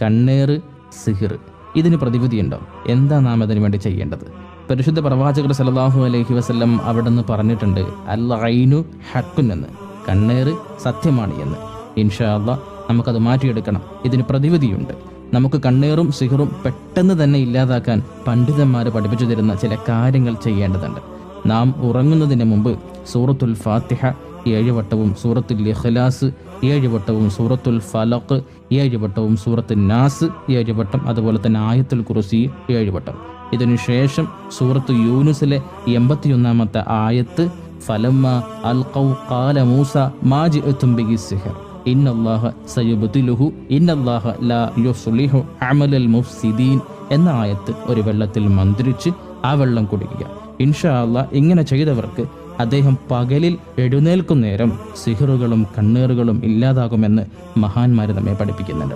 കണ്ണേറ്, സിഹിർ, ഇതിന് പ്രതിവിധിയുണ്ടോ? എന്താ നാം അതിനു വേണ്ടി ചെയ്യേണ്ടത്? പരിശുദ്ധ പ്രവാചകർ സല്ലല്ലാഹു അലൈഹി വസല്ലം അവിടുന്ന് പറഞ്ഞിട്ടുണ്ട്, അൽ ഐനു ഹഖ്കുൻ എന്ന്, കണ്ണേറ് സത്യമാണ് എന്ന്. ഇൻഷാ അല്ലാഹ് നമുക്കത് മാറ്റിയെടുക്കണം. ഇതിന് പ്രതിവിധിയുണ്ട്. നമുക്ക് കണ്ണേറും സിഹറും പെട്ടെന്ന് തന്നെ ഇല്ലാതാക്കാൻ പണ്ഡിതന്മാർ പഠിപ്പിച്ചു തരുന്ന ചില കാര്യങ്ങൾ ചെയ്യേണ്ടതുണ്ട്. നാം ഉറങ്ങുന്നതിന് മുമ്പ് സൂറത്തുൽ ഫാത്തിഹ 7 വട്ടവും, സൂറത്തുൽ ഇഖ്ലാസ് 7 വട്ടവും, സൂറത്തുൽ ഫലഖ് 7 വട്ടവും, സൂറത്തുൽ നാസ് 7 വട്ടം, അതുപോലെ തന്നെ ആയത്തുൽ കുർസി 7 വട്ടം. ഇതിനുശേഷം സൂറത്ത് യൂനുസിലെ 81-ാമത്തെ ആയത്ത്, ഫലമ്മ അൽഖൗ ഖാല മൂസ മാ ജിഅ്തും ബിഹി സിഹർ ഇന്നല്ലാഹ സയുബ്തിലുഹു ഇന്നല്ലാഹ ലാ യുസ്ലിഹു അമലൽ മുഫ്സിദീൻ എന്ന ആയത്ത് ഒരു വെള്ളത്തിൽ മന്ത്രിച്ച് ആ വെള്ളം കുടിക്കുക. ഇൻഷാ അല്ലാഹ് ഇങ്ങനെ ചെയ്തവർക്ക് അദ്ദേഹം പകലിൽ എഴുന്നേൽക്കും നേരം സിഹറുകളും കണ്ണേറുകളും ഇല്ലാതാകുമെന്ന് മഹാന്മാർ നമ്മെ പഠിപ്പിക്കുന്നുണ്ട്.